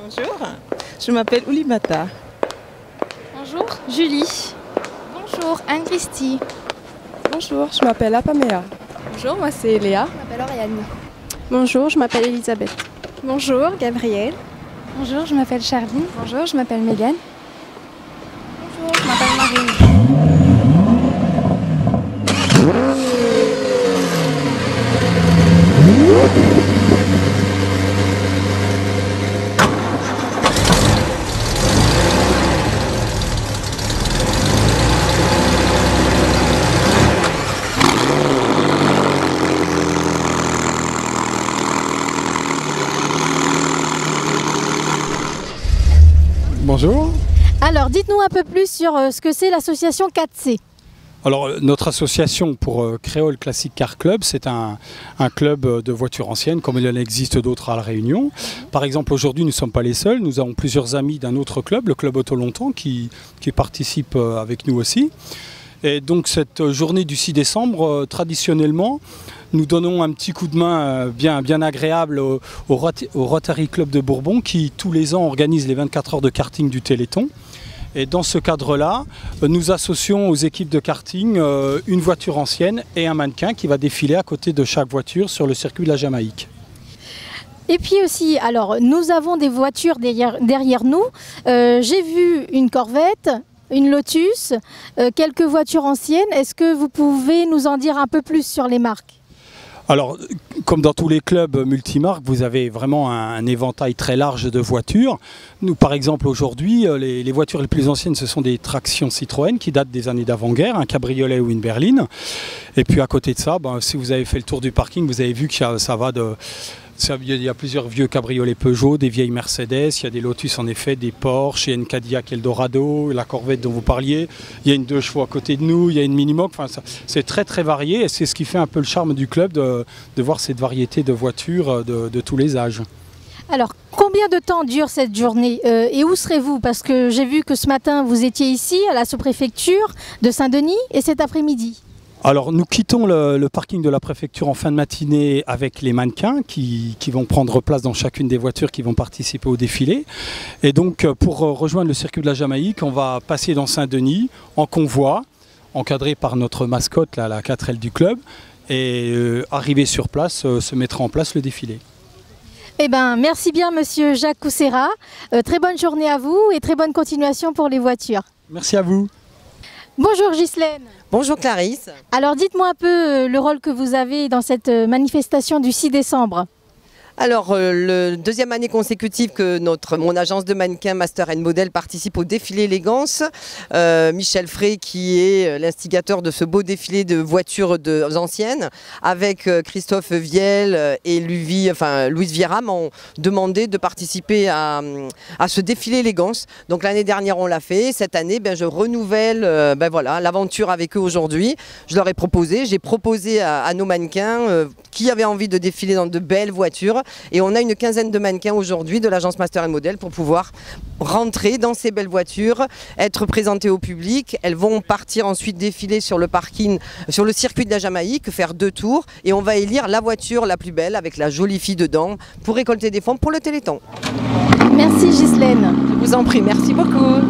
Bonjour, je m'appelle Oulimata. Bonjour, Julie. Bonjour, Anne-Christie. Bonjour, je m'appelle Apamea. Bonjour, moi c'est Léa. Je m'appelle Oriane. Bonjour, je m'appelle Elisabeth. Bonjour, Gabrielle. Bonjour, je m'appelle Charline. Bonjour, je m'appelle Mégane. Bonjour, je m'appelle Marine. Bonjour. Alors, dites-nous un peu plus sur ce que c'est l'association 4C. Alors, notre association pour Créole Classic Car Club, c'est un club de voitures anciennes, comme il en existe d'autres à La Réunion. Par exemple, aujourd'hui, nous ne sommes pas les seuls. Nous avons plusieurs amis d'un autre club, le Club Auto Longtemps, qui participe avec nous aussi. Et donc, cette journée du 6 décembre, traditionnellement, nous donnons un petit coup de main bien agréable au Rotary Club de Bourbon qui tous les ans organise les 24 heures de karting du Téléthon. Et dans ce cadre-là, nous associons aux équipes de karting une voiture ancienne et un mannequin qui va défiler à côté de chaque voiture sur le circuit de la Jamaïque. Et puis aussi, alors nous avons des voitures derrière nous. J'ai vu une Corvette, une Lotus, quelques voitures anciennes. Est-ce que vous pouvez nous en dire un peu plus sur les marques ? Alors, comme dans tous les clubs multimarques, vous avez vraiment un éventail très large de voitures. Nous, par exemple, aujourd'hui, les voitures les plus anciennes, ce sont des tractions Citroën qui datent des années d'avant-guerre, un cabriolet ou une berline. Et puis à côté de ça, si vous avez fait le tour du parking, vous avez vu que ça va de... Il y a plusieurs vieux cabriolets Peugeot, des vieilles Mercedes, il y a des Lotus en effet, des Porsche, il y a une Cadillac Eldorado, la Corvette dont vous parliez, il y a une 2 chevaux à côté de nous, il y a une Minimoc, enfin, c'est très varié et c'est ce qui fait un peu le charme du club de voir cette variété de voitures de tous les âges. Alors, combien de temps dure cette journée et où serez-vous? Parce que j'ai vu que ce matin vous étiez ici à la sous-préfecture de Saint-Denis et cet après-midi. Alors nous quittons le parking de la préfecture en fin de matinée avec les mannequins qui vont prendre place dans chacune des voitures qui vont participer au défilé. Et donc pour rejoindre le circuit de la Jamaïque, on va passer dans Saint-Denis en convoi, encadré par notre mascotte, la 4L du club. Et arrivé sur place, se mettra en place le défilé. Eh bien, merci bien monsieur Jacques Coussera. Très bonne journée à vous et très bonne continuation pour les voitures. Merci à vous. Bonjour Ghislaine. Bonjour Clarisse. Alors dites-moi un peu le rôle que vous avez dans cette manifestation du 6 décembre. Alors, le deuxième année consécutive que mon agence de mannequins Master & Model participe au défilé élégance. Michel Frey, qui est l'instigateur de ce beau défilé de voitures anciennes, avec Christophe Viel et Louise Vieira m'ont demandé de participer à ce défilé élégance. Donc l'année dernière, on l'a fait. Cette année, je renouvelle l'aventure avec eux aujourd'hui. Je leur ai proposé, j'ai proposé à nos mannequins qui avaient envie de défiler dans de belles voitures. Et on a une quinzaine de mannequins aujourd'hui de l'agence Master & Model pour pouvoir rentrer dans ces belles voitures, être présentées au public. Elles vont partir ensuite défiler sur le parking, sur le circuit de la Jamaïque, faire 2 tours. Et on va élire la voiture la plus belle avec la jolie fille dedans pour récolter des fonds pour le Téléthon. Merci Ghislaine. Je vous en prie, merci beaucoup.